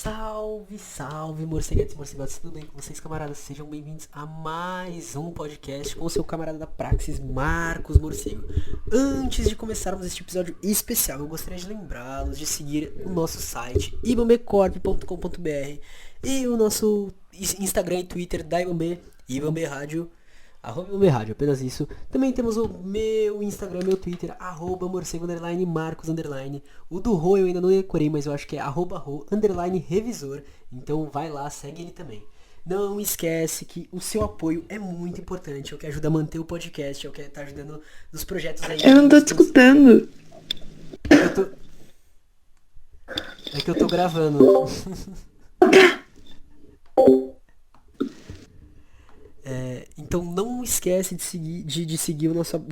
Salve, salve, morceguetes e morcegotes, tudo bem com vocês, camaradas? Sejam bem-vindos a mais um podcast com o seu camarada da Praxis, Marcos Morcego. Antes de começarmos este episódio especial, eu gostaria de lembrá-los de seguir o nosso site ibambecorp.com.br e o nosso Instagram e Twitter da Ibambe, Ibambe Rádio, @Ibambe Rádio, apenas isso. Também temos o meu Instagram, meu Twitter, @morcego_, Marcos_. O do Rô eu ainda não decorei, mas eu acho que é @Rô_revisor. Então vai lá, segue ele também. Não esquece que o seu apoio é muito importante, é o que ajuda a manter o podcast, é o que tá ajudando nos projetos aí. Eu não tô te escutando. É que eu tô gravando. Então não esquece de seguir o nosso.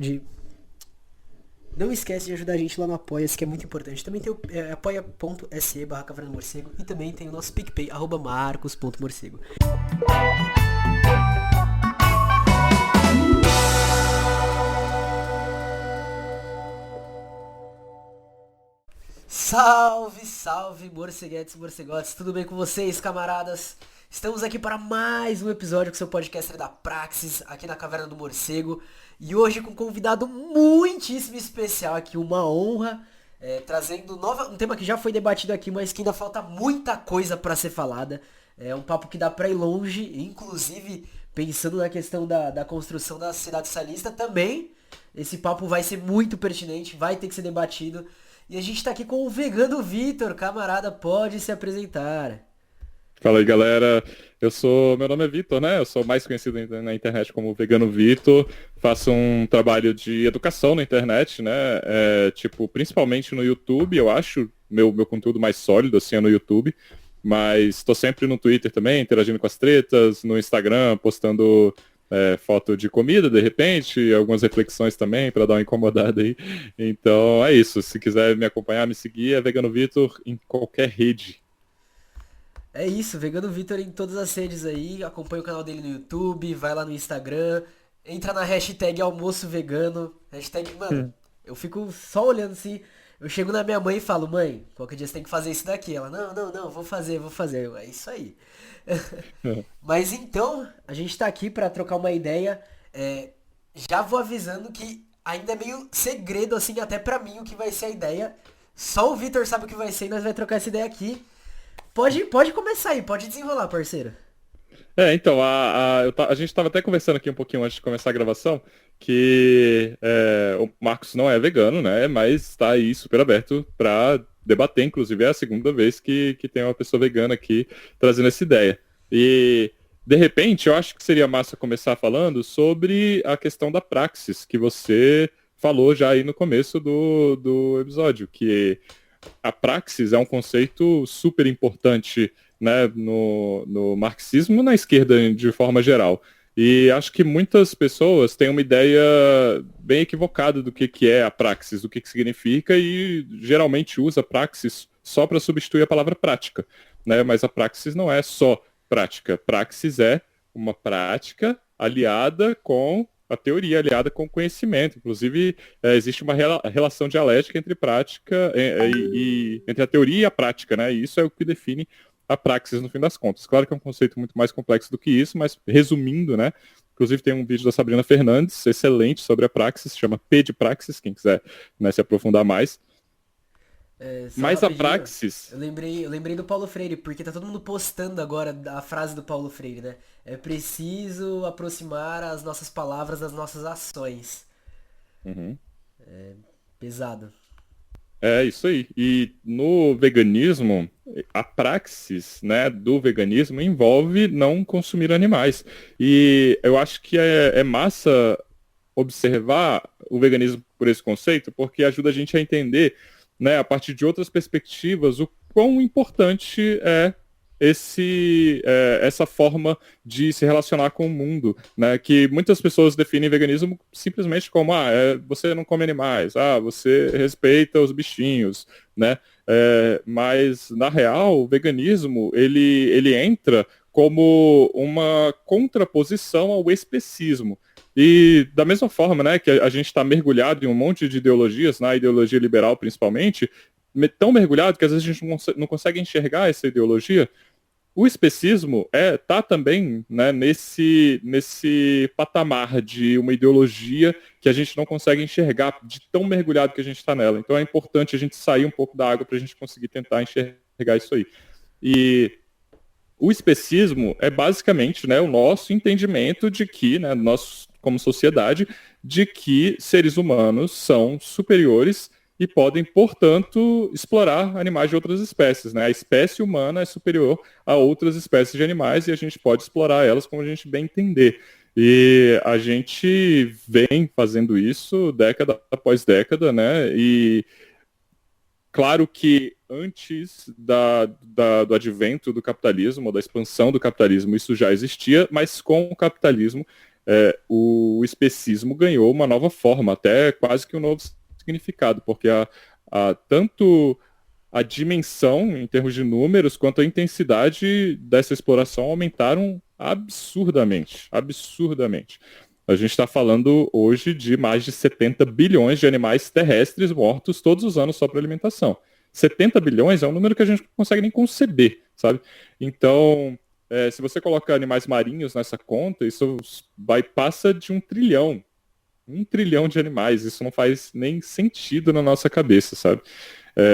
Não esquece de ajudar a gente lá no Apoia-se, que é muito importante. Também tem o apoia.se/Caverna do Morcego e também tem o nosso PicPay, @marcos.morcego. Salve, salve, morceguetes e morcegotes, tudo bem com vocês, camaradas? Estamos aqui para mais um episódio com seu podcaster da Praxis, aqui na Caverna do Morcego. E hoje com um convidado muitíssimo especial aqui, uma honra, trazendo um tema que já foi debatido aqui, mas que ainda falta muita coisa para ser falada. É um papo que dá para ir longe, inclusive pensando na questão da construção da cidade salista também. Esse papo vai ser muito pertinente, vai ter que ser debatido. E a gente tá aqui com o Vegano Vitor, camarada, pode se apresentar. Fala aí, galera. Meu nome é Vitor, né? Eu sou mais conhecido na internet como Vegano Vitor. Faço um trabalho de educação na internet, né? Principalmente no YouTube, eu acho. Meu conteúdo mais sólido, assim, é no YouTube. Mas estou sempre no Twitter também, interagindo com as tretas, no Instagram, postando foto de comida, de repente, algumas reflexões também, para dar uma incomodada aí. Então, é isso. Se quiser me acompanhar, me seguir, é Vegano Vitor em qualquer rede. É isso, Vegano Vitor em todas as redes aí, acompanha o canal dele no YouTube, vai lá no Instagram, entra na hashtag almoço vegano, hashtag, mano, eu fico só olhando assim, eu chego na minha mãe e falo, mãe, qualquer dia você tem que fazer isso daqui, ela, não, vou fazer, é isso aí. Mas então, a gente tá aqui pra trocar uma ideia, já vou avisando que ainda é meio segredo assim, até pra mim o que vai ser a ideia, só o Vitor sabe o que vai ser e nós vamos trocar essa ideia aqui. Pode começar aí, pode desenrolar, parceiro. Então, a gente estava até conversando aqui um pouquinho antes de começar a gravação, que o Marcos não é vegano, né? Mas está aí super aberto para debater, inclusive é a segunda vez que tem uma pessoa vegana aqui trazendo essa ideia. E, de repente, eu acho que seria massa começar falando sobre a questão da praxis, que você falou já aí no começo do episódio, que a praxis é um conceito super importante, né, no marxismo e na esquerda de forma geral. E acho que muitas pessoas têm uma ideia bem equivocada do que é a praxis, do que significa, e geralmente usa a praxis só para substituir a palavra prática, né? Mas a praxis não é só prática. Praxis é uma prática aliada com a teoria, aliada com o conhecimento. Inclusive, existe uma relação dialética entre prática e entre a teoria e a prática, né? E isso é o que define a praxis no fim das contas. Claro que é um conceito muito mais complexo do que isso, mas resumindo, né? Inclusive tem um vídeo da Sabrina Fernandes, excelente, sobre a praxis, se chama P de Praxis, quem quiser, né, se aprofundar mais. Mas a praxis... Eu lembrei do Paulo Freire, porque tá todo mundo postando agora a frase do Paulo Freire, né? É preciso aproximar as nossas palavras das nossas ações. Uhum. Pesado. É isso aí. E no veganismo, a praxis, né, do veganismo envolve não consumir animais. E eu acho que é massa observar o veganismo por esse conceito, porque ajuda a gente a entender, né, a partir de outras perspectivas, o quão importante é essa forma de se relacionar com o mundo, né? Que muitas pessoas definem veganismo simplesmente como você não come animais, você respeita os bichinhos, né? Mas na real, o veganismo ele entra como uma contraposição ao especismo. E da mesma forma, né, que a gente está mergulhado em um monte de ideologias, na ideologia liberal principalmente, tão mergulhado que às vezes a gente não consegue enxergar essa ideologia. O especismo tá também, né, nesse patamar de uma ideologia que a gente não consegue enxergar de tão mergulhado que a gente está nela. Então é importante a gente sair um pouco da água para a gente conseguir tentar enxergar isso aí. E o especismo é basicamente, né, o nosso entendimento de que, né, nós como sociedade, de que seres humanos são superiores e podem, portanto, explorar animais de outras espécies. Né? A espécie humana é superior a outras espécies de animais e a gente pode explorar elas como a gente bem entender. E a gente vem fazendo isso década após década, né? E claro que antes do advento do capitalismo, ou da expansão do capitalismo, isso já existia, mas com o capitalismo, o especismo ganhou uma nova forma, até quase que um novo significado, porque tanto a dimensão em termos de números quanto a intensidade dessa exploração aumentaram absurdamente, absurdamente. A gente está falando hoje de mais de 70 bilhões de animais terrestres mortos todos os anos só para alimentação. 70 bilhões é um número que a gente não consegue nem conceber, sabe? Então, se você colocar animais marinhos nessa conta, isso passa de 1 trilhão. 1 trilhão de animais, isso não faz nem sentido na nossa cabeça, sabe?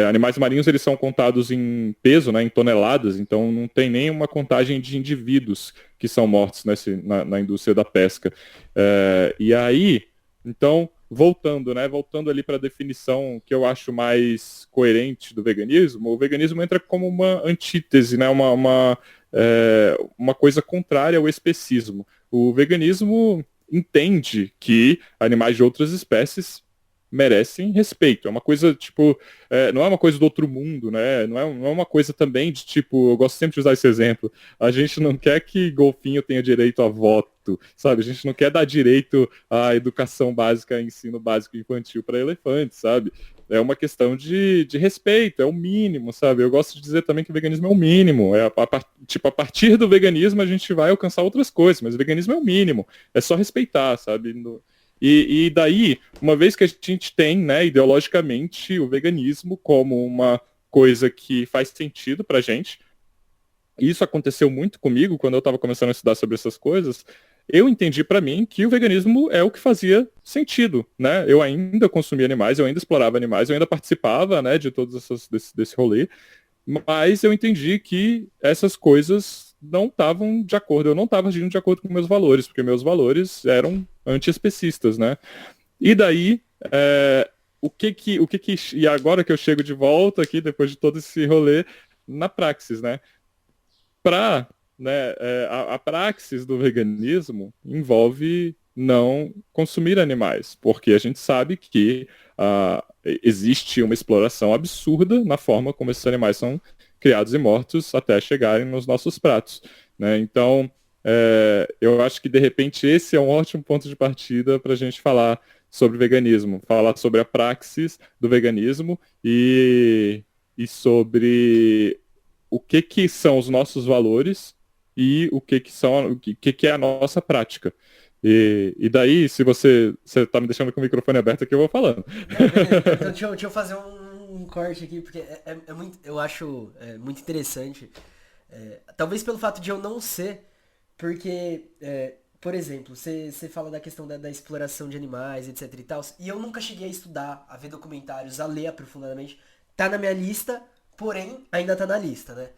Animais marinhos, eles são contados em peso, né, em toneladas, então não tem nenhuma contagem de indivíduos que são mortos na indústria da pesca. E aí, então, voltando ali para a definição que eu acho mais coerente do veganismo, o veganismo entra como uma antítese, né, uma coisa contrária ao especismo. O veganismo entende que animais de outras espécies merecem respeito. É uma coisa, tipo, não é uma coisa do outro mundo, né? Não é uma coisa também de, tipo, eu gosto sempre de usar esse exemplo, a gente não quer que golfinho tenha direito a voto, sabe? A gente não quer dar direito à educação básica, ensino básico infantil para elefantes, sabe? É uma questão de respeito, é o mínimo, sabe? Eu gosto de dizer também que o veganismo é o mínimo. A partir do veganismo a gente vai alcançar outras coisas, mas o veganismo é o mínimo. É só respeitar, sabe? E daí, uma vez que a gente tem, né, ideologicamente, o veganismo como uma coisa que faz sentido pra gente, isso aconteceu muito comigo quando eu estava começando a estudar sobre essas coisas, eu entendi para mim que o veganismo é o que fazia sentido, né? Eu ainda consumia animais, eu ainda explorava animais, eu ainda participava, né, de todos desse rolê, mas eu entendi que essas coisas não estavam de acordo, eu não estava agindo de acordo com meus valores, porque meus valores eram antiespecistas, né? E daí, e agora que eu chego de volta aqui, depois de todo esse rolê, na praxis, né? A praxis do veganismo envolve não consumir animais, porque a gente sabe que existe uma exploração absurda na forma como esses animais são criados e mortos até chegarem nos nossos pratos, né? Então, eu acho que de repente esse é um ótimo ponto de partida para a gente falar sobre veganismo, falar sobre a praxis do veganismo e sobre o que são os nossos valores e o que é a nossa prática. E daí, se você tá me deixando com o microfone aberto aqui, eu vou falando. Então, deixa eu fazer um corte aqui, porque eu acho muito interessante. Talvez pelo fato de eu não ser, porque, por exemplo, você fala da questão da exploração de animais, etc e tal, e eu nunca cheguei a estudar, a ver documentários, a ler aprofundadamente. Tá na minha lista, porém, ainda tá na lista, né?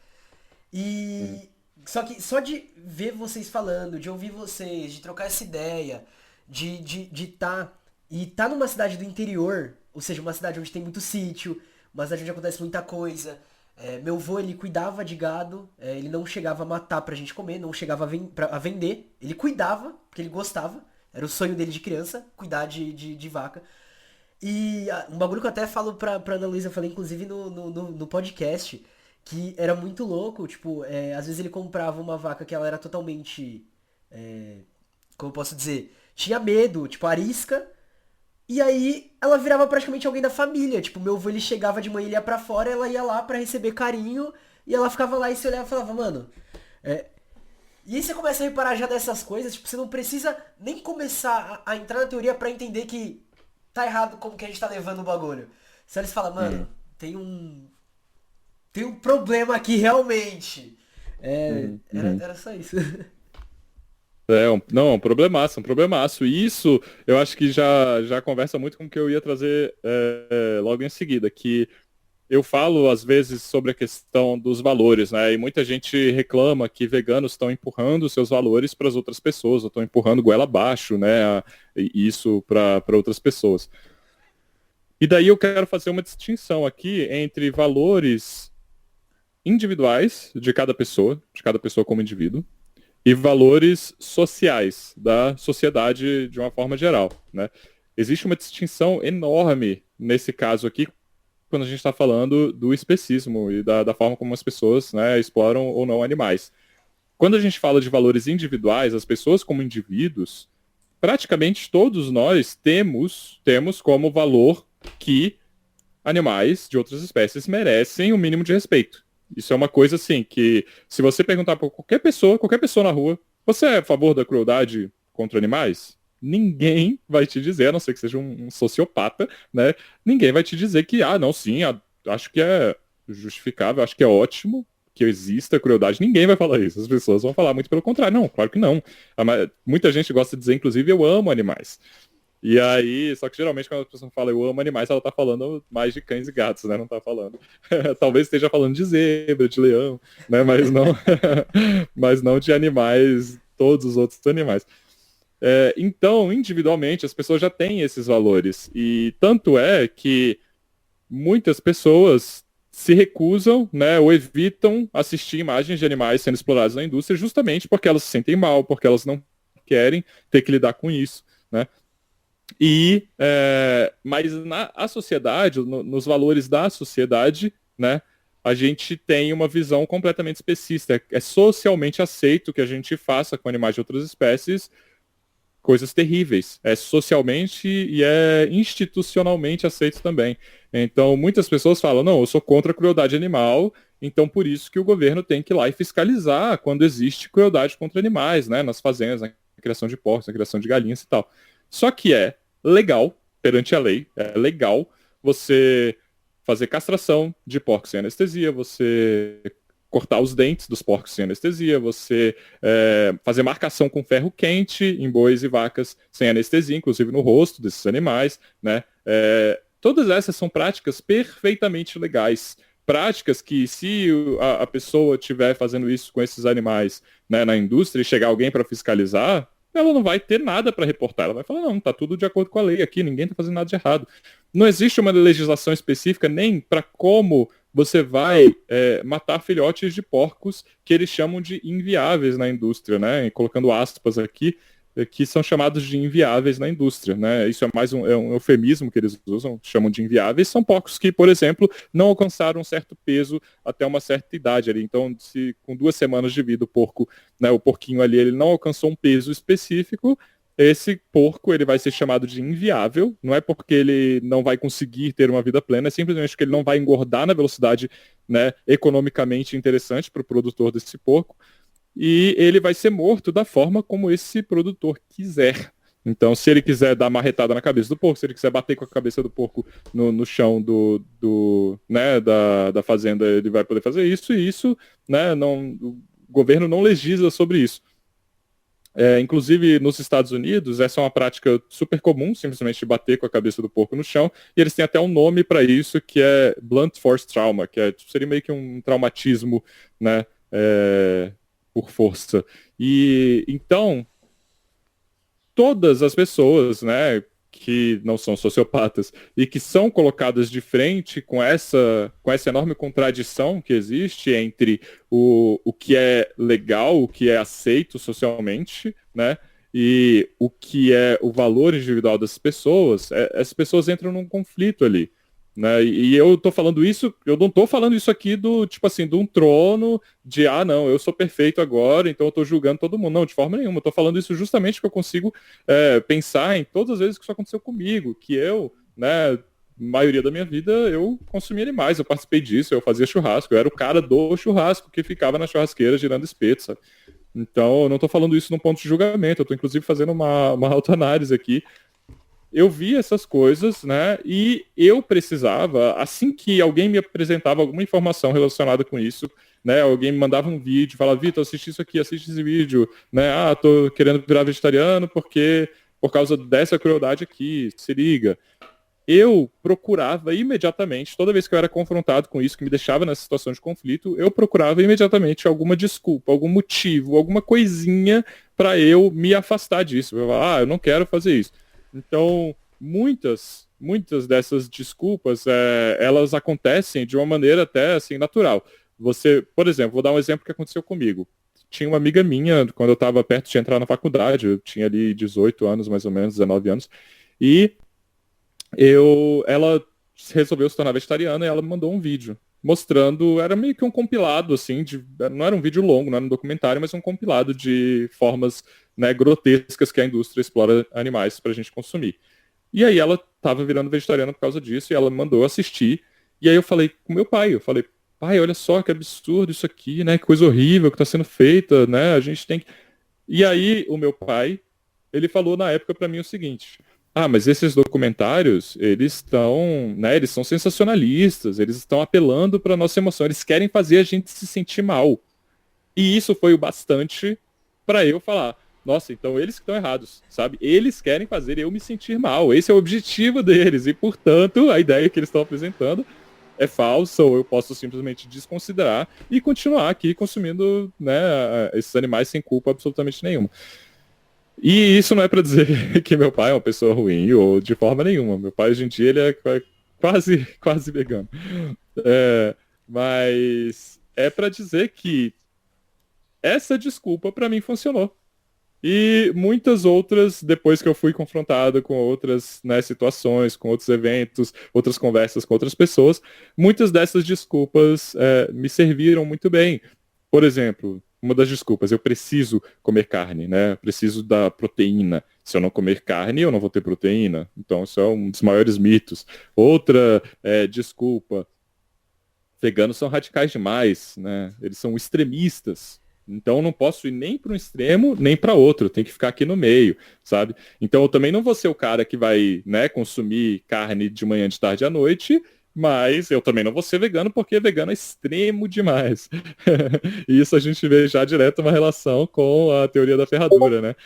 E só que só de ver vocês falando, de ouvir vocês, de trocar essa ideia, de tá numa cidade do interior, ou seja, uma cidade onde tem muito sítio, uma cidade onde acontece muita coisa. Meu avô, ele cuidava de gado, ele não chegava a matar pra gente comer, não chegava a vender, ele cuidava, porque ele gostava, era o sonho dele de criança, cuidar de vaca. E um bagulho que eu até falo pra Ana Luísa, eu falei inclusive no podcast, que era muito louco, tipo, às vezes ele comprava uma vaca que ela era totalmente, como eu posso dizer, tinha medo, tipo, arisca, e aí ela virava praticamente alguém da família, tipo, meu avô ele chegava de manhã, ele ia pra fora, ela ia lá pra receber carinho, e ela ficava lá e se olhava e falava, mano, e aí você começa a reparar já dessas coisas, tipo, você não precisa nem começar a entrar na teoria pra entender que tá errado como que a gente tá levando o bagulho. Você olha e fala, mano, tem um. Tem um problema aqui realmente. Era só isso. Não, um problemaço. E isso eu acho que já conversa muito com o que eu ia trazer logo em seguida, que eu falo às vezes sobre a questão dos valores, né? E muita gente reclama que veganos estão empurrando seus valores para as outras pessoas, ou estão empurrando goela abaixo, né? Isso para outras pessoas. E daí eu quero fazer uma distinção aqui entre valores individuais de cada pessoa como indivíduo, e valores sociais da sociedade de uma forma geral, né? Existe uma distinção enorme nesse caso aqui quando a gente está falando do especismo e da forma como as pessoas, né, exploram ou não animais. Quando a gente fala de valores individuais, as pessoas como indivíduos, praticamente todos nós temos como valor que animais de outras espécies merecem o mínimo de respeito. Isso é uma coisa assim que, se você perguntar para qualquer pessoa na rua, você é a favor da crueldade contra animais? Ninguém vai te dizer, a não ser que seja um sociopata, né? Ninguém vai te dizer que, não, sim, acho que é justificável, acho que é ótimo que exista crueldade. Ninguém vai falar isso. As pessoas vão falar muito pelo contrário. Não, claro que não. Muita gente gosta de dizer, inclusive, eu amo animais. E aí, só que geralmente quando a pessoa fala eu amo animais, ela tá falando mais de cães e gatos, né? Não tá falando. Talvez esteja falando de zebra, de leão, né? Mas não, mas não de animais, todos os outros animais. Então, individualmente, as pessoas já têm esses valores. E tanto é que muitas pessoas se recusam, né, ou evitam assistir imagens de animais sendo explorados na indústria justamente porque elas se sentem mal, porque elas não querem ter que lidar com isso, né? Mas a sociedade, nos valores da sociedade, né, a gente tem uma visão completamente especista. É socialmente aceito que a gente faça com animais de outras espécies coisas terríveis. É socialmente e é institucionalmente aceito também. Então, muitas pessoas falam, não, eu sou contra a crueldade animal, então por isso que o governo tem que ir lá e fiscalizar quando existe crueldade contra animais, né, nas fazendas, na criação de porcos, na criação de galinhas e tal. Só que é legal, perante a lei, é legal você fazer castração de porcos sem anestesia, você cortar os dentes dos porcos sem anestesia, você fazer marcação com ferro quente em bois e vacas sem anestesia, inclusive no rosto desses animais, né? Todas essas são práticas perfeitamente legais. Práticas que, se a pessoa estiver fazendo isso com esses animais, né, na indústria e chegar alguém para fiscalizar, ela não vai ter nada para reportar. Ela vai falar, não, está tudo de acordo com a lei aqui, ninguém está fazendo nada de errado. Não existe uma legislação específica nem para como você vai matar filhotes de porcos que eles chamam de inviáveis na indústria, né? E colocando aspas aqui, que são chamados de inviáveis na indústria, né? Isso é mais um eufemismo que eles usam, chamam de inviáveis. São porcos que, por exemplo, não alcançaram um certo peso até uma certa idade ali. Então, se com 2 semanas de vida o porco, né, o porquinho ali, ele não alcançou um peso específico, esse porco ele vai ser chamado de inviável. Não é porque ele não vai conseguir ter uma vida plena, é simplesmente porque ele não vai engordar na velocidade, né, economicamente interessante para o produtor desse porco. E ele vai ser morto da forma como esse produtor quiser. Então, se ele quiser dar marretada na cabeça do porco, se ele quiser bater com a cabeça do porco no chão né, da fazenda, ele vai poder fazer isso, e isso, né, o governo não legisla sobre isso. Inclusive, nos Estados Unidos, essa é uma prática super comum, simplesmente bater com a cabeça do porco no chão, e eles têm até um nome para isso, que é blunt force trauma, que seria meio que um traumatismo, né, por força. E então, todas as pessoas, né, que não são sociopatas e que são colocadas de frente com essa enorme contradição que existe entre o que é legal, o que é aceito socialmente, né, e o que é o valor individual das pessoas, essas pessoas entram num conflito ali. Né? E eu tô falando isso, eu não tô falando isso aqui tipo assim, de um trono de, não, eu sou perfeito agora, então eu tô julgando todo mundo. Não, de forma nenhuma. Eu tô falando isso justamente porque eu consigo pensar em todas as vezes que isso aconteceu comigo, que eu, né, maioria da minha vida, eu consumia animais, eu participei disso, eu fazia churrasco, eu era o cara do churrasco que ficava na churrasqueira girando espeto, sabe? Então, eu não tô falando isso num ponto de julgamento, eu tô inclusive fazendo uma autoanálise aqui. eu vi essas coisas, né? E eu precisava, assim que alguém me apresentava alguma informação relacionada com isso, né? Alguém me mandava um vídeo, falava, Vitor, assisti isso aqui, assiste esse vídeo, né? Ah, tô querendo virar vegetariano porque por causa dessa crueldade aqui, se liga. Eu procurava imediatamente, toda vez que eu era confrontado com isso, que me deixava nessa situação de conflito, eu procurava imediatamente alguma desculpa, algum motivo, alguma coisinha para eu me afastar disso. Eu falava, eu não quero fazer isso. Então, muitas dessas desculpas, elas acontecem de uma maneira até assim natural. Você, por exemplo, vou dar um exemplo que aconteceu comigo. Tinha uma amiga minha, quando eu estava perto de entrar na faculdade, eu tinha ali 18 anos, mais ou menos, 19 anos, e ela resolveu se tornar vegetariana e ela me mandou um vídeo mostrando, era meio que um compilado, assim, não era um vídeo longo, não era um documentário, mas um compilado de formas, né, grotescas que a indústria explora animais pra gente consumir. E aí ela tava virando vegetariana por causa disso e ela me mandou assistir. E aí eu falei com meu pai, eu falei, pai, olha só que absurdo isso aqui, né, que coisa horrível que tá sendo feita, né, a gente tem que... E aí o meu pai, ele falou na época pra mim o seguinte: mas esses documentários, eles estão, né, eles são sensacionalistas, eles estão apelando para nossa emoção, eles querem fazer a gente se sentir mal. E isso foi o bastante para eu falar, nossa, então eles que estão errados, sabe? Eles querem fazer eu me sentir mal, esse é o objetivo deles, e portanto, a ideia que eles estão apresentando é falsa, ou eu posso simplesmente desconsiderar e continuar aqui consumindo, né, esses animais sem culpa absolutamente nenhuma. E isso não é para dizer que meu pai é uma pessoa ruim, ou de forma nenhuma. Meu pai hoje em dia ele é quase vegano. Mas é para dizer que essa desculpa para mim funcionou. E muitas outras, depois que eu fui confrontado com outras, né, situações, com outros eventos, outras conversas com outras pessoas, muitas dessas desculpas me serviram muito bem. Por exemplo, uma das desculpas, eu preciso comer carne, né? Preciso da proteína. Se eu não comer carne, eu não vou ter proteína. Então, isso é um dos maiores mitos. Outra desculpa, veganos são radicais demais, né? Eles são extremistas. Então, eu não posso ir nem para um extremo, nem para outro. Tem que ficar aqui no meio, sabe? Então, eu também não vou ser o cara que vai, né, consumir carne de manhã, de tarde à noite, mas eu também não vou ser vegano, porque vegano é extremo demais. E isso a gente vê já direto uma relação com a teoria da ferradura, né?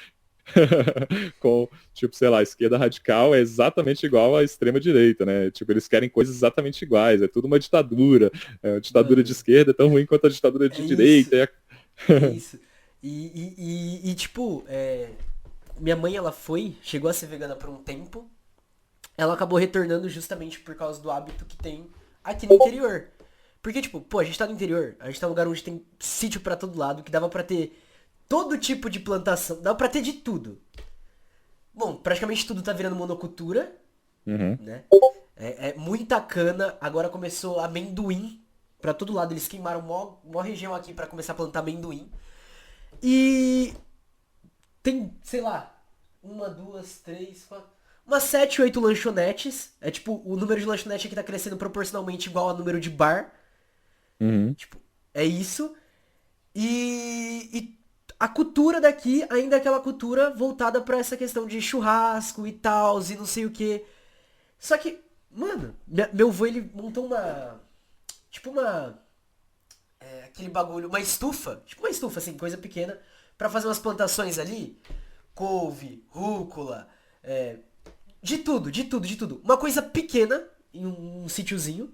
Com, tipo, sei lá, a esquerda radical é exatamente igual à extrema direita, né? Tipo, eles querem coisas exatamente iguais, é tudo uma ditadura. A ditadura de Mano, esquerda é tão ruim quanto a ditadura é de isso. direita. É isso. Tipo, minha mãe, ela chegou a ser vegana por um tempo. Ela acabou retornando justamente por causa do hábito que tem aqui no interior. Porque, tipo, pô, a gente tá no interior, a gente tá num lugar onde tem sítio pra todo lado, que dava pra ter todo tipo de plantação, dava pra ter de tudo. Bom, praticamente tudo tá virando monocultura, Uhum. né? É muita cana, agora começou amendoim pra todo lado, eles queimaram mó região aqui pra começar a plantar amendoim. E tem, sei lá, uma, duas, três, quatro, umas sete, oito lanchonetes. É tipo, o número de lanchonete aqui tá crescendo proporcionalmente igual ao número de bar. Uhum. Tipo, é isso. E a cultura daqui ainda é aquela cultura voltada pra essa questão de churrasco e tal, e não sei o que. Só que, mano, meu avô ele montou uma. Tipo uma. Aquele bagulho, uma estufa. Tipo uma estufa, assim, coisa pequena. Pra fazer umas plantações ali. Couve, rúcula. De tudo, de tudo, de tudo. Uma coisa pequena, em um sítiozinho.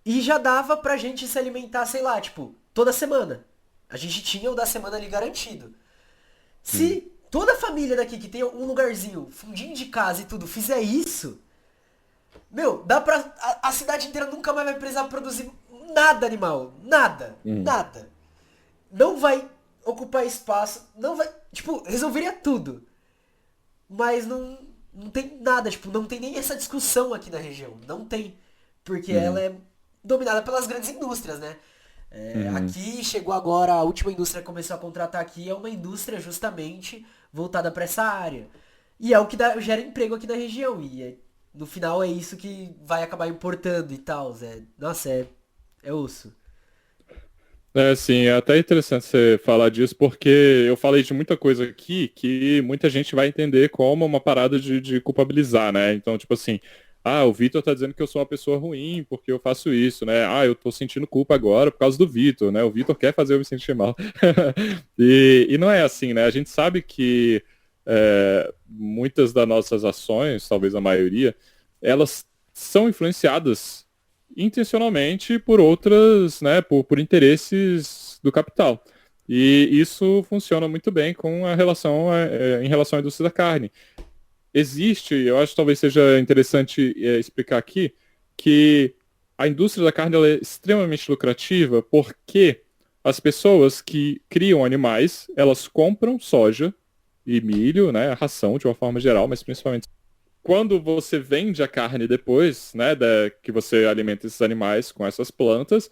E já dava pra gente se alimentar, sei lá, tipo, toda semana. A gente tinha o da semana ali garantido. Uhum. Se toda a família daqui que tem um lugarzinho, fundinho de casa e tudo, fizer isso, meu, dá pra. A cidade inteira nunca mais vai precisar produzir nada animal. Nada. Uhum. Nada. Não vai ocupar espaço. Não vai. Tipo, resolveria tudo. Mas não tem nada, tipo, não tem nem essa discussão aqui na região. Não tem. Porque ela Uhum. é dominada pelas grandes indústrias, né? Uhum. Aqui chegou agora, a última indústria que começou a contratar aqui é uma indústria justamente voltada para essa área. E é o que gera emprego aqui na região. No final é isso que vai acabar importando e tal. Nossa, é osso. Sim, é até interessante você falar disso, porque eu falei de muita coisa aqui que muita gente vai entender como uma parada de culpabilizar, né? Então, tipo assim, o Vitor tá dizendo que eu sou uma pessoa ruim porque eu faço isso, né? Eu tô sentindo culpa agora por causa do Vitor, né? O Vitor quer fazer eu me sentir mal. E não é assim, né? A gente sabe que muitas das nossas ações, talvez a maioria, elas são influenciadas intencionalmente por outras, né, por interesses do capital. E isso funciona muito bem com a relação em relação à indústria da carne. Existe, eu acho que talvez seja interessante explicar aqui, que a indústria da carne ela é extremamente lucrativa porque as pessoas que criam animais, elas compram soja e milho, né, a ração de uma forma geral, mas principalmente quando você vende a carne depois, né, que você alimenta esses animais com essas plantas,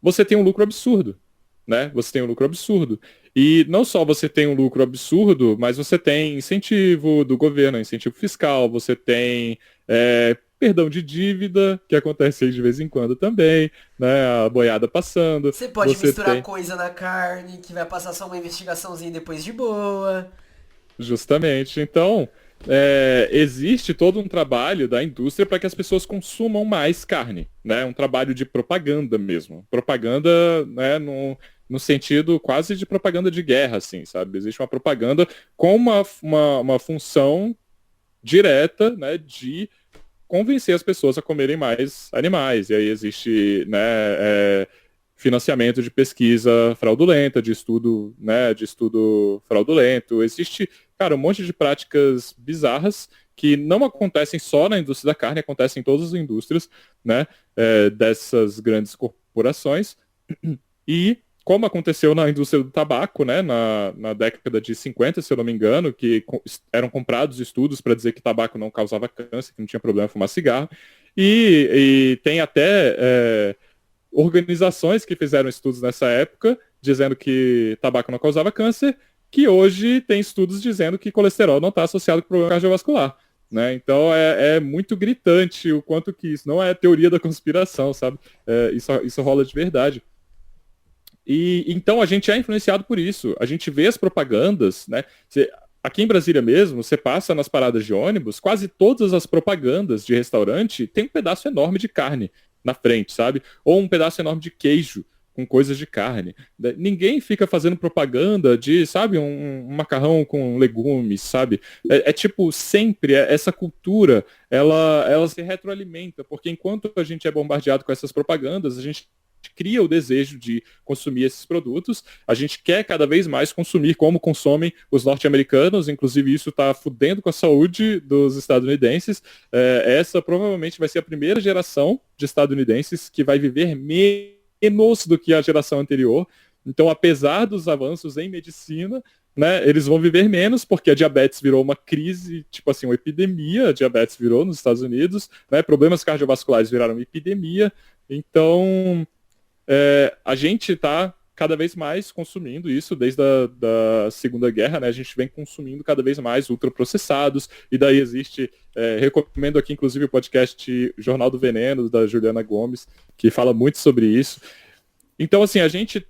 você tem um lucro absurdo, né? Você tem um lucro absurdo. E não só você tem um lucro absurdo, mas você tem incentivo do governo, incentivo fiscal, você tem perdão de dívida, que acontece aí de vez em quando também, né? A boiada passando. Você pode Você misturar tem. coisa na carne, que vai passar só uma investigaçãozinha depois de boa. Justamente. Então, existe todo um trabalho da indústria para que as pessoas consumam mais carne, né? Um trabalho de propaganda mesmo. Propaganda, né, no sentido quase de propaganda de guerra, assim, sabe? Existe uma propaganda com uma função direta, né, de convencer as pessoas a comerem mais animais. E aí existe, né, financiamento de pesquisa fraudulenta, de estudo fraudulento. Existe, cara, um monte de práticas bizarras que não acontecem só na indústria da carne, acontecem em todas as indústrias, né, dessas grandes corporações. E como aconteceu na indústria do tabaco, né, na década de 50, se eu não me engano, que eram comprados estudos para dizer que tabaco não causava câncer, que não tinha problema fumar cigarro, e tem até organizações que fizeram estudos nessa época, dizendo que tabaco não causava câncer, que hoje tem estudos dizendo que colesterol não está associado com problema cardiovascular. Né? Então é muito gritante o quanto que isso não é teoria da conspiração, sabe? Isso rola de verdade. E então a gente é influenciado por isso. A gente vê as propagandas, né? Aqui em Brasília mesmo, você passa nas paradas de ônibus, quase todas as propagandas de restaurante tem um pedaço enorme de carne na frente, sabe? Ou um pedaço enorme de queijo com coisas de carne. Ninguém fica fazendo propaganda de, sabe, um macarrão com legumes, sabe? Tipo, sempre, essa cultura, ela se retroalimenta, porque enquanto a gente é bombardeado com essas propagandas, a gente cria o desejo de consumir esses produtos, a gente quer cada vez mais consumir como consomem os norte-americanos, inclusive isso está fudendo com a saúde dos estadunidenses. Essa provavelmente vai ser a primeira geração de estadunidenses que vai viver menos do que a geração anterior. Então, apesar dos avanços em medicina, né, eles vão viver menos, porque a diabetes virou uma crise, tipo assim, uma epidemia, a diabetes virou nos Estados Unidos, né, problemas cardiovasculares viraram epidemia. Então, a gente está cada vez mais consumindo isso desde a da Segunda Guerra, né? A gente vem consumindo cada vez mais ultraprocessados, e daí existe, recomendo aqui inclusive o podcast Jornal do Veneno, da Juliana Gomes, que fala muito sobre isso. Então, assim, a gente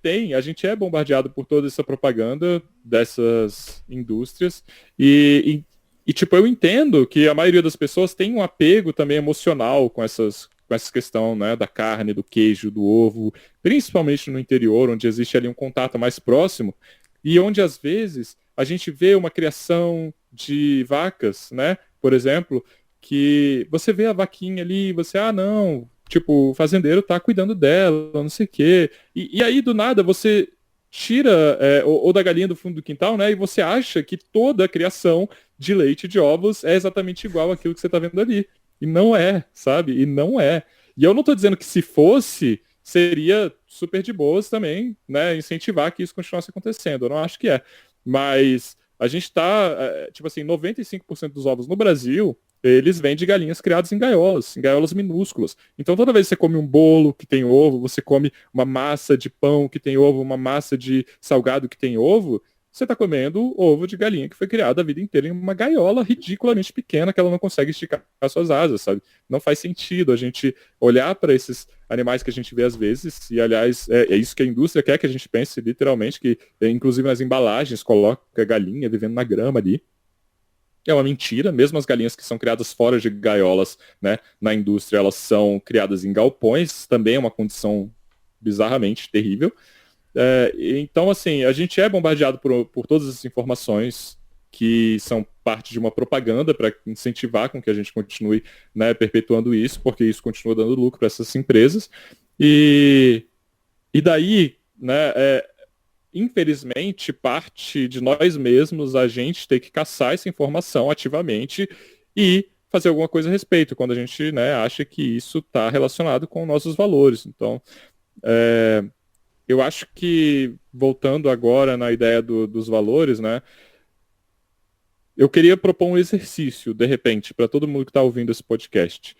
é bombardeado por toda essa propaganda dessas indústrias, e tipo, eu entendo que a maioria das pessoas tem um apego também emocional com essa questão, né, da carne, do queijo, do ovo, principalmente no interior, onde existe ali um contato mais próximo, e onde às vezes a gente vê uma criação de vacas, né, por exemplo, que você vê a vaquinha ali, você, não, tipo, o fazendeiro tá cuidando dela, não sei o quê, e aí do nada você tira ou da galinha do fundo do quintal, né, e você acha que toda a criação de leite e de ovos é exatamente igual àquilo que você tá vendo ali. E não é, sabe? E não é. E eu não tô dizendo que se fosse, seria super de boas também, né? Incentivar que isso continuasse acontecendo. Eu não acho que é. Mas a gente tá, tipo assim, 95% dos ovos no Brasil, eles vêm de galinhas criadas em gaiolas minúsculas. Então toda vez que você come um bolo que tem ovo, você come uma massa de pão que tem ovo, uma massa de salgado que tem ovo, você está comendo ovo de galinha que foi criada a vida inteira em uma gaiola ridiculamente pequena que ela não consegue esticar as suas asas, sabe? Não faz sentido a gente olhar para esses animais que a gente vê às vezes, e aliás, é isso que a indústria quer que a gente pense literalmente, que inclusive nas embalagens coloca galinha vivendo na grama ali. É uma mentira, mesmo as galinhas que são criadas fora de gaiolas, né, na indústria, elas são criadas em galpões, também é uma condição bizarramente terrível. Então, assim, a gente é bombardeado por todas as informações que são parte de uma propaganda para incentivar com que a gente continue, né, perpetuando isso, porque isso continua dando lucro para essas empresas. E daí, né, infelizmente, parte de nós mesmos a gente ter que caçar essa informação ativamente e fazer alguma coisa a respeito, quando a gente, né, acha que isso está relacionado com nossos valores. Então, eu acho que, voltando agora na ideia dos valores, né, eu queria propor um exercício, de repente, para todo mundo que está ouvindo esse podcast.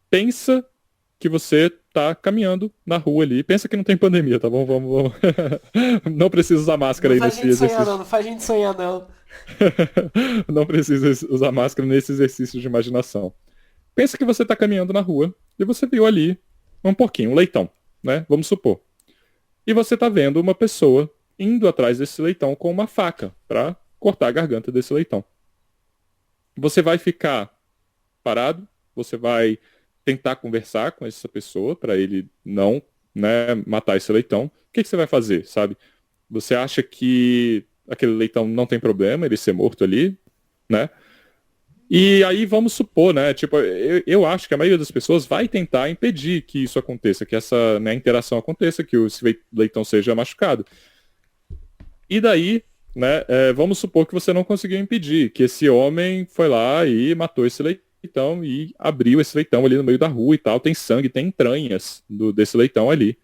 Pensa que você está caminhando na rua ali. Pensa que não tem pandemia, tá bom? Vamos. Não precisa usar máscara aí nesse exercício. Não faz gente sonhar, não. Não precisa usar máscara nesse exercício de imaginação. Pensa que você está caminhando na rua e você viu ali um porquinho, um leitão, né? Vamos supor. E você está vendo uma pessoa indo atrás desse leitão com uma faca para cortar a garganta desse leitão. Você vai ficar parado, você vai tentar conversar com essa pessoa para ele não, né, matar esse leitão. O que você vai fazer, sabe? Você acha que aquele leitão não tem problema ele ser morto ali, né? E aí vamos supor, né? Tipo, eu acho que a maioria das pessoas vai tentar impedir que isso aconteça, que essa, né, interação aconteça, que esse leitão seja machucado. E daí, né, vamos supor que você não conseguiu impedir, que esse homem foi lá e matou esse leitão e abriu esse leitão ali no meio da rua e tal, tem sangue, tem entranhas desse leitão ali.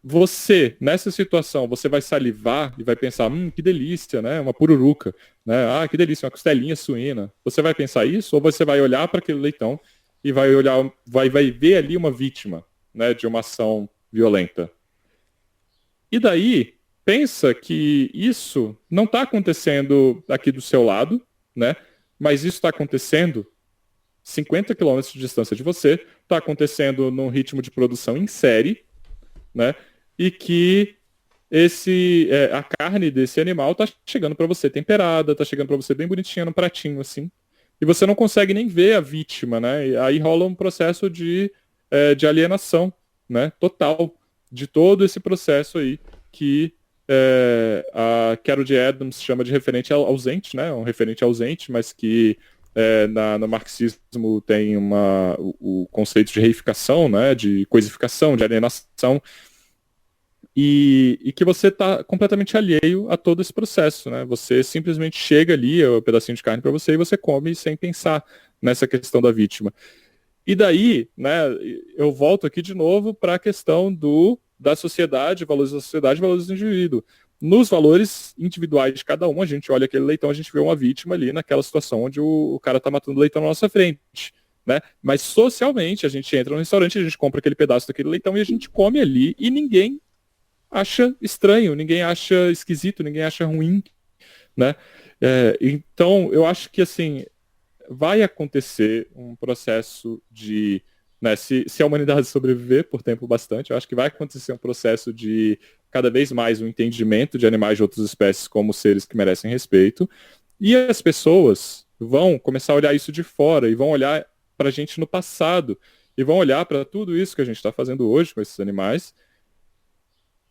Você, nessa situação, você vai salivar e vai pensar, que delícia, né? Uma pururuca, né? Ah, que delícia, uma costelinha suína. Você vai pensar isso ou você vai olhar para aquele leitão e vai ver ali uma vítima, né, de uma ação violenta? E daí, pensa que isso não está acontecendo aqui do seu lado, né? Mas isso está acontecendo 50 quilômetros de distância de você, está acontecendo num ritmo de produção em série, né? E que a carne desse animal tá chegando para você temperada, tá chegando para você bem bonitinha no pratinho, assim. E você não consegue nem ver a vítima, né? E aí rola um processo de alienação, né? Total, de todo esse processo aí que a Carol G. Adams chama de referente ausente, né? Um referente ausente, mas que no marxismo tem o conceito de reificação, né? De coisificação, de alienação. E que você está completamente alheio a todo esse processo, né? Você simplesmente chega ali, é um pedacinho de carne para você, e você come sem pensar nessa questão da vítima. E daí, né, eu volto aqui de novo para a questão da sociedade, valores da sociedade, valores do indivíduo. Nos valores individuais de cada um, a gente olha aquele leitão, a gente vê uma vítima ali naquela situação onde o cara está matando o leitão na nossa frente. Né? Mas socialmente, a gente entra no restaurante, a gente compra aquele pedaço daquele leitão e a gente come ali e ninguém acha estranho, ninguém acha esquisito, ninguém acha ruim, né? Então, eu acho que, assim, vai acontecer um processo de, né, se a humanidade sobreviver por tempo bastante, eu acho que vai acontecer um processo de cada vez mais um entendimento de animais de outras espécies como seres que merecem respeito, e as pessoas vão começar a olhar isso de fora e vão olhar para a gente no passado e vão olhar para tudo isso que a gente está fazendo hoje com esses animais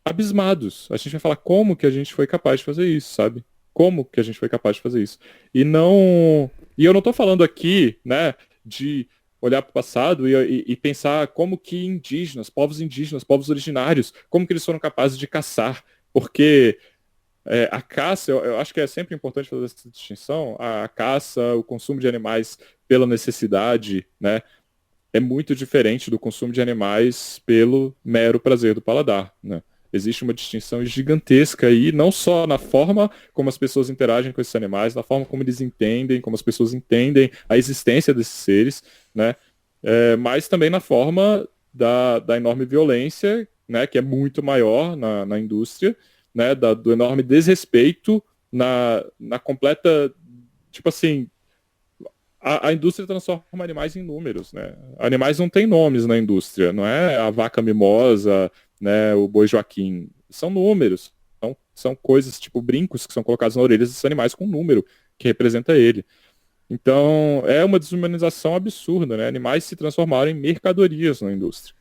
abismados. A gente vai falar como que a gente foi capaz de fazer isso, sabe? Como que a gente foi capaz de fazer isso. E eu não estou falando aqui, né, de olhar para o passado e pensar como que indígenas, povos originários, como que eles foram capazes de caçar. Porque a caça, eu acho que é sempre importante fazer essa distinção, a caça, o consumo de animais pela necessidade, né, é muito diferente do consumo de animais pelo mero prazer do paladar, né? Existe uma distinção gigantesca aí, não só na forma como as pessoas interagem com esses animais, na forma como eles entendem, como as pessoas entendem a existência desses seres, né? Mas também na forma da enorme violência, né, que é muito maior na indústria, né, do enorme desrespeito na completa, tipo assim, a indústria transforma animais em números, né? Animais não têm nomes na indústria, não é a vaca mimosa, né, o boi Joaquim, são números, são coisas tipo brincos que são colocados na orelha desses animais com um número que representa ele. Então, é uma desumanização absurda, né? Animais se transformaram em mercadorias na indústria.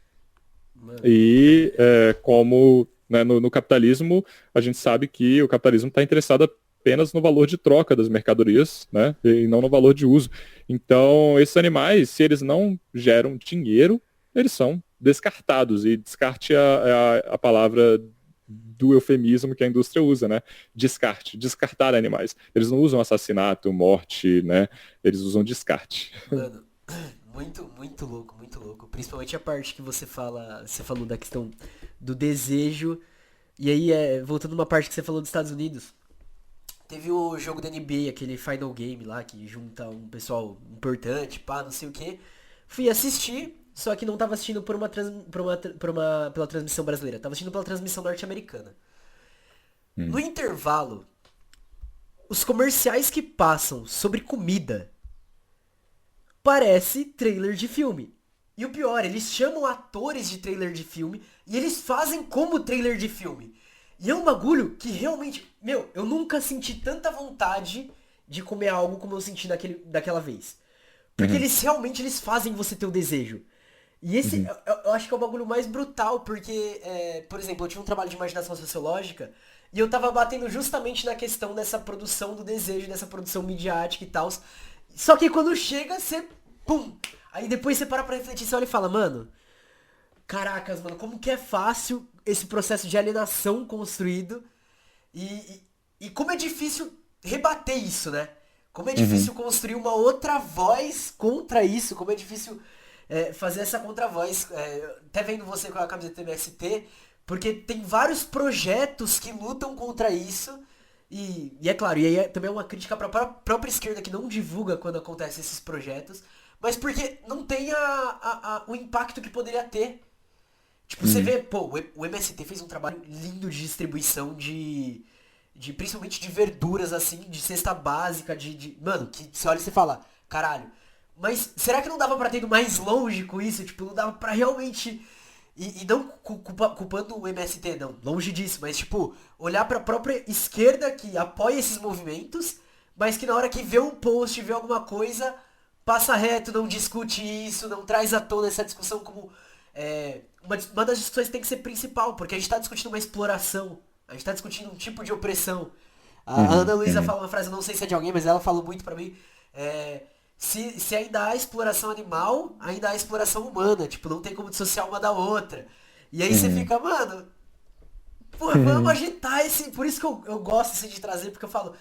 Mano. E como, né, no capitalismo, a gente sabe que o capitalismo está interessado apenas no valor de troca das mercadorias, né, e não no valor de uso. Então, esses animais, se eles não geram dinheiro, eles são descartados. E descarte é a palavra do eufemismo que a indústria usa, né? Descarte, descartar animais. Eles não usam assassinato, morte, né? Eles usam descarte. Mano, muito louco, muito louco. Principalmente a parte que você falou da questão do desejo. E aí, voltando uma parte que você falou dos Estados Unidos, teve o jogo da NBA, aquele Final Game lá, que junta um pessoal importante, pá, não sei o que. Fui assistir, só que não tava assistindo pela transmissão brasileira, tava assistindo pela transmissão norte-americana. No intervalo, os comerciais que passam sobre comida parece trailer de filme. E o pior, eles chamam atores de trailer de filme e eles fazem como trailer de filme. E é um bagulho que realmente, meu, eu nunca senti tanta vontade de comer algo como eu senti daquela vez. Porque eles fazem você ter o desejo. E esse, eu acho que é o bagulho mais brutal, porque, por exemplo, eu tive um trabalho de imaginação sociológica e eu tava batendo justamente na questão dessa produção do desejo, dessa produção midiática e tal. Só que quando chega, você, pum! Aí depois você para pra refletir, você olha e fala, mano, caracas, mano, como que é fácil esse processo de alienação construído e como é difícil rebater isso, né? Como é difícil construir uma outra voz contra isso, como é difícil fazer essa contra-voz. Até vendo você com a camiseta do MST, porque tem vários projetos que lutam contra isso e é claro, e aí também é uma crítica para a própria esquerda que não divulga quando acontecem esses projetos, mas porque não tem o impacto que poderia ter. Tipo, você vê, pô, o MST fez um trabalho lindo de distribuição de principalmente de verduras, assim, de cesta básica, mano, que você olha e você fala, caralho, mas será que não dava pra ter ido mais longe com isso? Tipo, não dava pra realmente... E não culpando o MST, não, longe disso, mas tipo, olhar pra própria esquerda que apoia esses movimentos, mas que na hora que vê um post, vê alguma coisa, passa reto, não discute isso, não traz à tona essa discussão como... uma das discussões tem que ser principal, porque a gente tá discutindo uma exploração, a gente tá discutindo um tipo de opressão. A Ana Luísa fala uma frase, eu não sei se é de alguém, mas ela falou muito pra mim, se ainda há exploração animal, ainda há exploração humana, tipo, não tem como dissociar uma da outra. E aí você fica, mano, pô, vamos agitar esse... Por isso que eu gosto assim, de trazer, porque eu falo,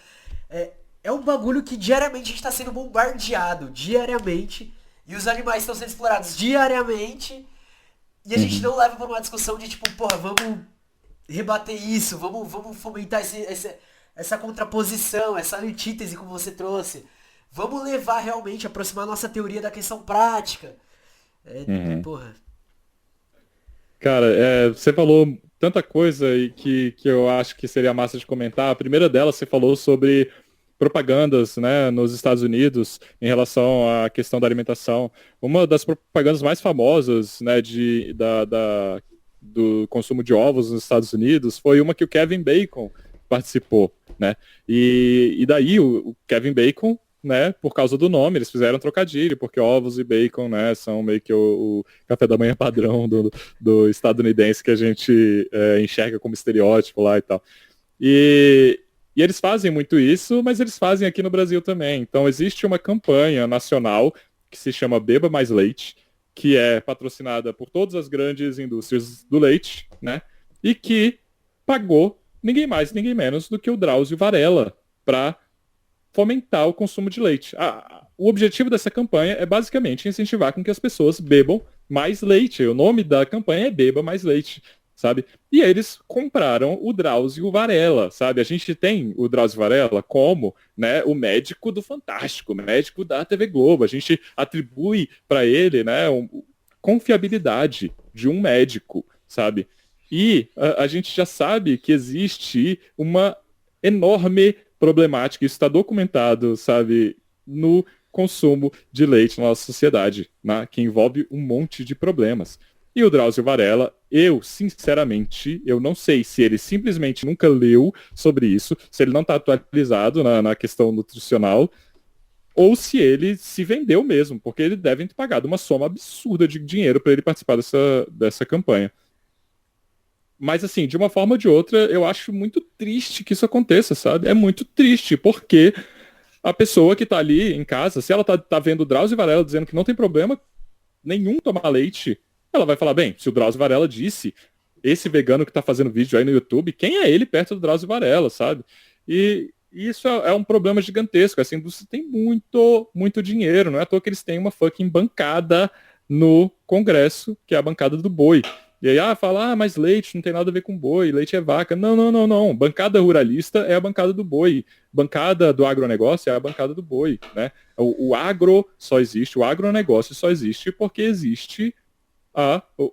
é um bagulho que diariamente a gente tá sendo bombardeado, diariamente, e os animais estão sendo explorados diariamente, e a gente não leva pra uma discussão de tipo, porra, vamos rebater isso, vamos fomentar essa contraposição, essa antítese como você trouxe. Vamos levar realmente, aproximar a nossa teoria da questão prática. Porra. Cara, você falou tanta coisa e que eu acho que seria massa de comentar. A primeira delas, você falou sobre propagandas, né, nos Estados Unidos em relação à questão da alimentação. Uma das propagandas mais famosas, né, do consumo de ovos nos Estados Unidos foi uma que o Kevin Bacon participou, né? E daí o Kevin Bacon, né, por causa do nome, eles fizeram um trocadilho, porque ovos e bacon, né, são meio que o café da manhã padrão do estadunidense que a gente enxerga como estereótipo lá e tal. E eles fazem muito isso, mas eles fazem aqui no Brasil também. Então existe uma campanha nacional que se chama Beba Mais Leite, que é patrocinada por todas as grandes indústrias do leite, né, e que pagou ninguém mais, ninguém menos do que o Drauzio Varela para fomentar o consumo de leite. O objetivo dessa campanha é basicamente incentivar com que as pessoas bebam mais leite. O nome da campanha é Beba Mais Leite, sabe? E eles compraram o Drauzio Varela, sabe? A gente tem o Drauzio Varela como, né, o médico do Fantástico, o médico da TV Globo. A gente atribui para ele, né, confiabilidade de um médico, sabe? E a gente já sabe que existe uma enorme problemática, isso está documentado, sabe, no consumo de leite na nossa sociedade, né, que envolve um monte de problemas. E o Drauzio Varela, eu, sinceramente, eu não sei se ele simplesmente nunca leu sobre isso, se ele não está atualizado na questão nutricional, ou se ele se vendeu mesmo, porque eles devem ter pagado uma soma absurda de dinheiro para ele participar dessa campanha. Mas, assim, de uma forma ou de outra, eu acho muito triste que isso aconteça, sabe? É muito triste, porque a pessoa que tá ali em casa, se ela tá vendo o Drauzio Varela dizendo que não tem problema nenhum tomar leite, ela vai falar, bem, se o Drauzio Varela disse, esse vegano que tá fazendo vídeo aí no YouTube, quem é ele perto do Drauzio Varela, sabe? E isso é um problema gigantesco. Essa indústria tem muito, muito dinheiro. Não é à toa que eles têm uma fucking bancada no Congresso, que é a bancada do boi. E aí, fala, mas leite não tem nada a ver com boi, leite é vaca. Não, não, não, não. Bancada ruralista é a bancada do boi. Bancada do agronegócio é a bancada do boi, né? O agro só existe, o agronegócio só existe porque existe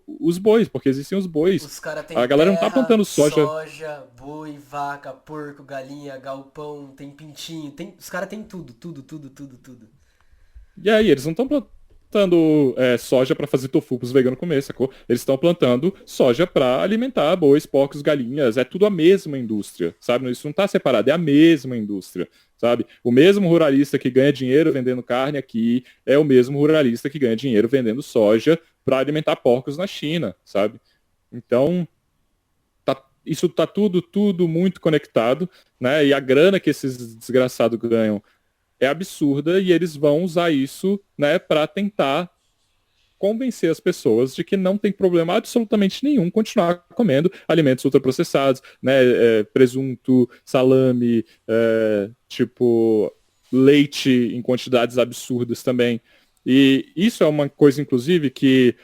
os bois, porque existem os bois. Os caras têm A galera não tá terra, plantando soja. soja, boi, vaca, porco, galinha, galpão, tem pintinho, os caras têm tudo, tudo, tudo, tudo, tudo. E aí, eles não estão plantando soja para fazer tofu pros veganos comer, sacou? Eles estão plantando soja para alimentar bois, porcos, galinhas. É tudo a mesma indústria, sabe? Isso não tá separado, é a mesma indústria, sabe? O mesmo ruralista que ganha dinheiro vendendo carne aqui é o mesmo ruralista que ganha dinheiro vendendo soja para alimentar porcos na China, sabe? Então, isso tá tudo muito conectado, né? E a grana que esses desgraçados ganham é absurda e eles vão usar isso, né, para tentar convencer as pessoas de que não tem problema absolutamente nenhum continuar comendo alimentos ultraprocessados, né, presunto, salame, tipo leite em quantidades absurdas também. E isso é uma coisa, inclusive, que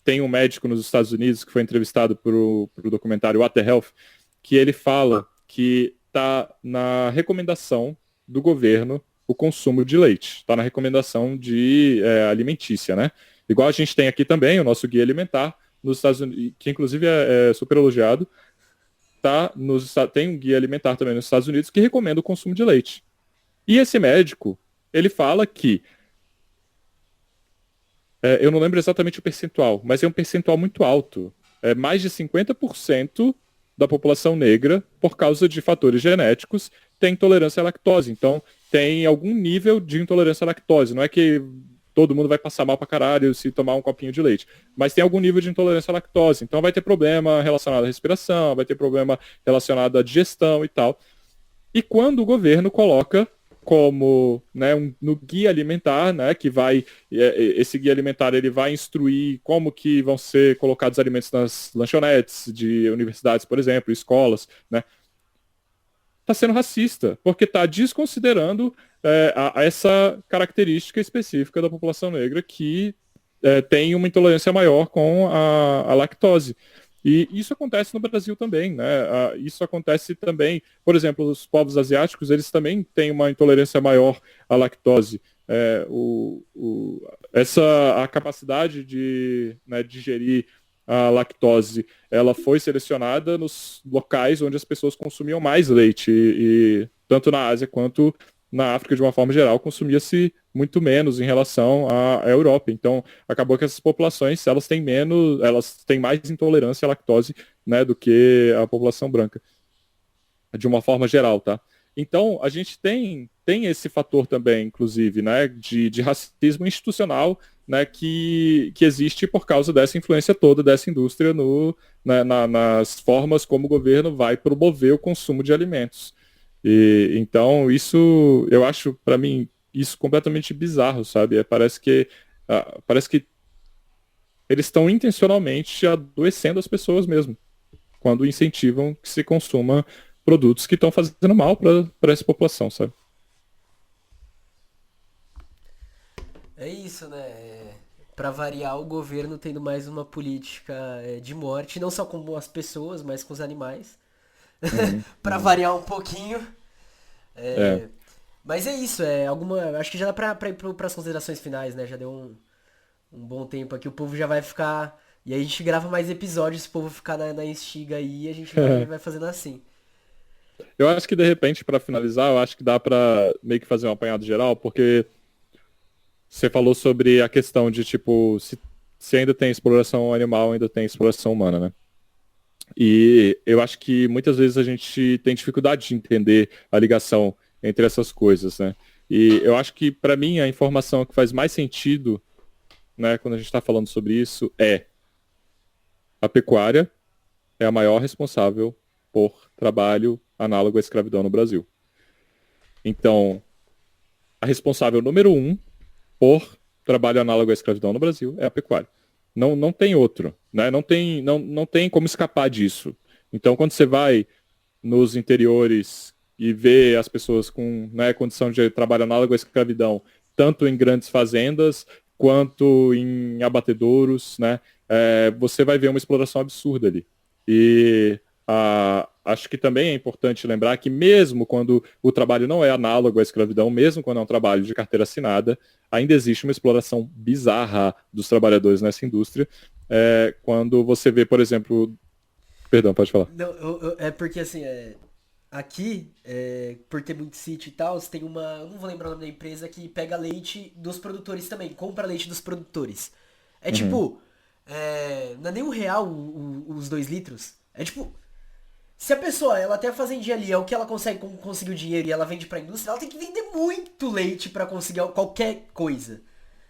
tem um médico nos Estados Unidos que foi entrevistado para o documentário What the Health, que ele fala que está na recomendação do governo o consumo de leite. Está na recomendação alimentícia, né? Igual a gente tem aqui também o nosso guia alimentar nos Estados Unidos, que inclusive é super elogiado. Tem um guia alimentar também nos Estados Unidos que recomenda o consumo de leite. E esse médico, ele fala que eu não lembro exatamente o percentual, mas é um percentual muito alto. Mais de 50% da população negra, por causa de fatores genéticos, tem intolerância à lactose. Então, tem algum nível de intolerância à lactose. Não é que todo mundo vai passar mal pra caralho se tomar um copinho de leite. Mas tem algum nível de intolerância à lactose. Então, vai ter problema relacionado à respiração, vai ter problema relacionado à digestão e tal. E quando o governo coloca como, né, no guia alimentar, né, que esse guia alimentar ele vai instruir como que vão ser colocados alimentos nas lanchonetes de universidades, por exemplo, escolas, né, está sendo racista, porque está desconsiderando essa característica específica da população negra que tem uma intolerância maior com a lactose. E isso acontece no Brasil também, né? Isso acontece também, por exemplo, os povos asiáticos, eles também têm uma intolerância maior à lactose. A capacidade de, né, digerir a lactose, ela foi selecionada nos locais onde as pessoas consumiam mais leite, e tanto na Ásia quanto na África, de uma forma geral, consumia-se muito menos em relação à Europa. Então, acabou que essas populações, elas têm mais intolerância à lactose, né, do que a população branca, de uma forma geral, tá? Então, a gente tem esse fator também, inclusive, né, de racismo institucional, né, que existe por causa dessa influência toda dessa indústria nas formas como o governo vai promover o consumo de alimentos. E então isso eu acho, para mim, isso completamente bizarro, sabe? Parece que eles estão intencionalmente adoecendo as pessoas mesmo, quando incentivam que se consuma produtos que estão fazendo mal para essa população, sabe? É isso, né? Pra variar, o governo tendo mais uma política de morte, não só com as pessoas, mas com os animais. Uhum, Pra uhum. variar um pouquinho. É, Mas é isso, acho que já dá pra ir pras considerações finais, né? Já deu um bom tempo aqui, o povo já vai ficar E aí a gente grava mais episódios, se o povo ficar na instiga aí, a gente vai fazendo assim. Eu acho que de repente, para finalizar, eu acho que dá para meio que fazer um apanhado geral, porque você falou sobre a questão de, tipo, se ainda tem exploração animal, ainda tem exploração humana, né? E eu acho que muitas vezes a gente tem dificuldade de entender a ligação entre essas coisas, né? E eu acho que, para mim, a informação que faz mais sentido, né, quando a gente está falando sobre isso, é a pecuária é a maior responsável por trabalho análogo à escravidão no Brasil. Então, a responsável número um por trabalho análogo à escravidão no Brasil é a pecuária. Não tem outro, né? Não tem como escapar disso. Então, quando você vai nos interiores e vê as pessoas com, né, condição de trabalho análogo à escravidão, tanto em grandes fazendas quanto em abatedouros, né? Você vai ver uma exploração absurda ali. E acho que também é importante lembrar que mesmo quando o trabalho não é análogo à escravidão, mesmo quando é um trabalho de carteira assinada, ainda existe uma exploração bizarra dos trabalhadores nessa indústria. Quando você vê, por exemplo... Perdão, pode falar. Não, é porque assim, aqui, por ter muito sítio e tal, tem uma. Eu não vou lembrar o nome da empresa que pega leite dos produtores também, compra leite dos produtores. É Uhum. tipo. Não é nem R$ 1 os 2 litros. É tipo. Se a pessoa, ela tem a fazendinha ali, é o que ela conseguir o dinheiro e ela vende pra indústria, ela tem que vender muito leite pra conseguir qualquer coisa.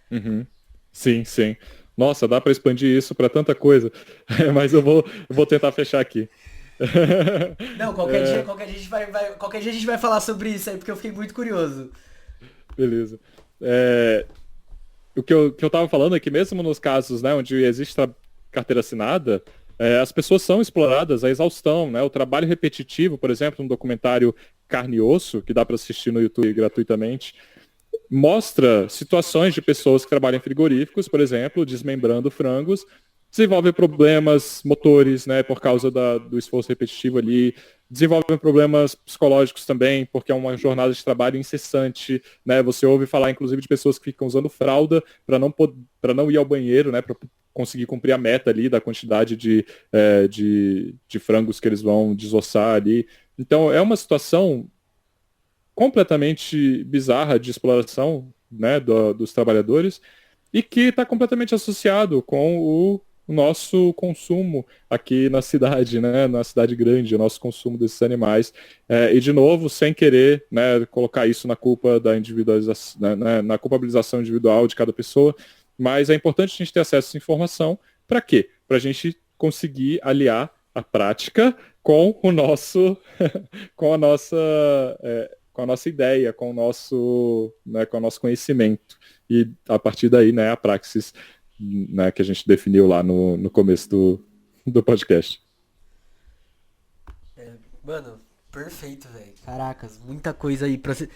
Uhum. Sim, sim. Nossa, dá para expandir isso para tanta coisa, mas eu vou tentar fechar aqui. Não, É, qualquer dia qualquer dia a gente vai falar sobre isso aí, porque eu fiquei muito curioso. beleza. É, o que eu tava falando é que mesmo nos casos, né, onde existe carteira assinada, as pessoas são exploradas à exaustão, né? O trabalho repetitivo, por exemplo, um documentário Carne e Osso, que dá para assistir no YouTube gratuitamente, mostra situações de pessoas que trabalham em frigoríficos, por exemplo, desmembrando frangos, desenvolvem problemas motores, né, por causa do esforço repetitivo ali, desenvolvem problemas psicológicos também, porque é uma jornada de trabalho incessante, né? Você ouve falar, inclusive, de pessoas que ficam usando fralda para não ir ao banheiro, né, para conseguir cumprir a meta ali da quantidade de frangos que eles vão desossar ali. Então, é uma situação completamente bizarra de exploração, né, dos trabalhadores e que está completamente associado com o nosso consumo aqui na cidade, né, na cidade grande, o nosso consumo desses animais. E, de novo, sem querer, né, colocar isso na culpa da individualização, né, na culpabilização individual de cada pessoa, mas é importante a gente ter acesso a essa informação. Para quê? Para a gente conseguir aliar a prática com o nosso, com a nossa com a nossa ideia, com o nosso, né, com o nosso conhecimento. E a partir daí, né, a praxis, né, que a gente definiu lá no começo do podcast. Mano, perfeito, velho. Caracas, muita coisa aí pra você.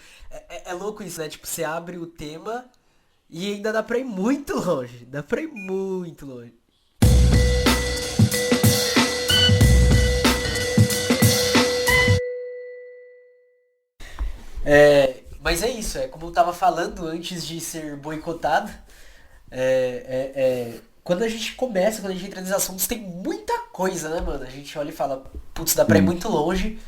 É louco isso, né? Tipo, você abre o tema e ainda dá pra ir muito longe. Dá pra ir muito longe. Mas é isso, como eu tava falando antes de ser boicotado, quando a gente começa, quando a gente entra nesses assuntos, tem muita coisa, né, mano? A gente olha e fala, putz, dá pra ir Sim. muito longe.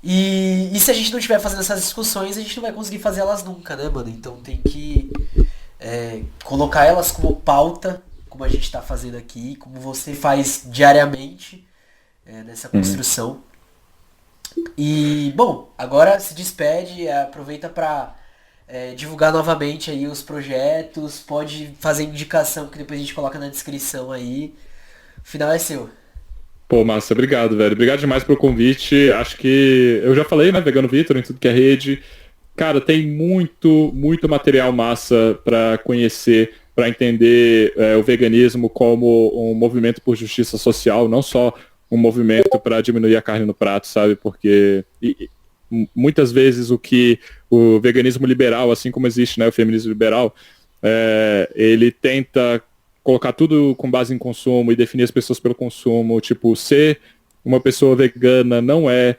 E se a gente não estiver fazendo essas discussões, a gente não vai conseguir fazer elas nunca, né, mano? Então tem que colocar elas como pauta, como a gente tá fazendo aqui, como você faz diariamente nessa Uhum. construção. E, bom, agora se despede, aproveita para divulgar novamente aí os projetos, pode fazer indicação que depois a gente coloca na descrição aí. O final é seu. Pô, Márcia, obrigado, velho. Obrigado demais pelo convite. Acho que eu já falei, né, Vegano Vitor, em tudo que é rede. Cara, tem muito, muito material massa para conhecer, para entender o veganismo como um movimento por justiça social, não só um movimento para diminuir a carne no prato, sabe? Porque muitas vezes o veganismo liberal, assim como existe, né, o feminismo liberal, ele tenta colocar tudo com base em consumo e definir as pessoas pelo consumo. Tipo, ser uma pessoa vegana não é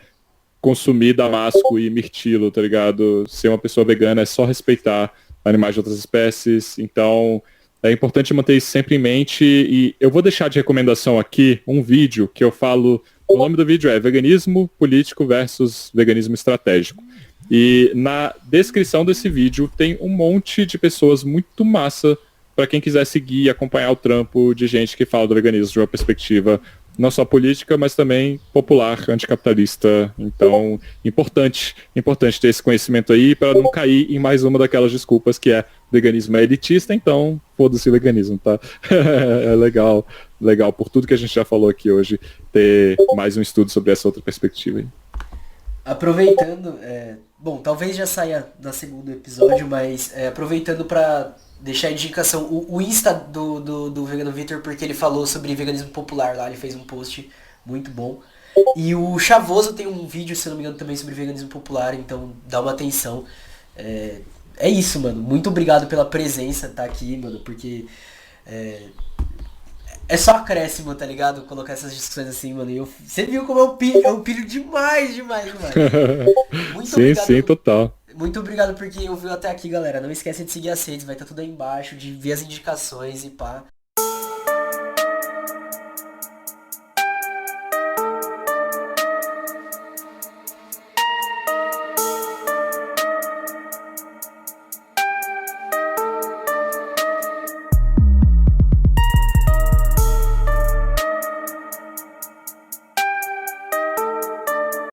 consumir damasco e mirtilo, tá ligado? Ser uma pessoa vegana é só respeitar animais de outras espécies. Então, É importante manter isso sempre em mente e eu vou deixar de recomendação aqui um vídeo que eu falo, o nome do vídeo é Veganismo Político versus Veganismo Estratégico. E na descrição desse vídeo tem um monte de pessoas muito massa para quem quiser seguir e acompanhar o trampo de gente que fala do veganismo de uma perspectiva não só política, mas também popular, anticapitalista. Então, importante ter esse conhecimento aí para não cair em mais uma daquelas desculpas que é veganismo é elitista, então foda-se o veganismo, tá? É legal, por tudo que a gente já falou aqui hoje, ter mais um estudo sobre essa outra perspectiva aí. Aproveitando, bom, talvez já saia no segundo episódio, mas aproveitando para deixar a indicação, o Insta do Vegano Victor, porque ele falou sobre veganismo popular lá, ele fez um post muito bom. E o Chavoso tem um vídeo, se eu não me engano, também sobre veganismo popular, então dá uma atenção. É isso, mano. Muito obrigado pela presença, tá aqui, mano, porque é só acréscimo, tá ligado? Colocar essas discussões assim, mano. Você viu como eu pilho demais. Muito Sim, obrigado. total. Muito obrigado por quem ouviu até aqui, galera. Não esquece de seguir as redes, vai estar tudo aí embaixo, de ver as indicações e pá.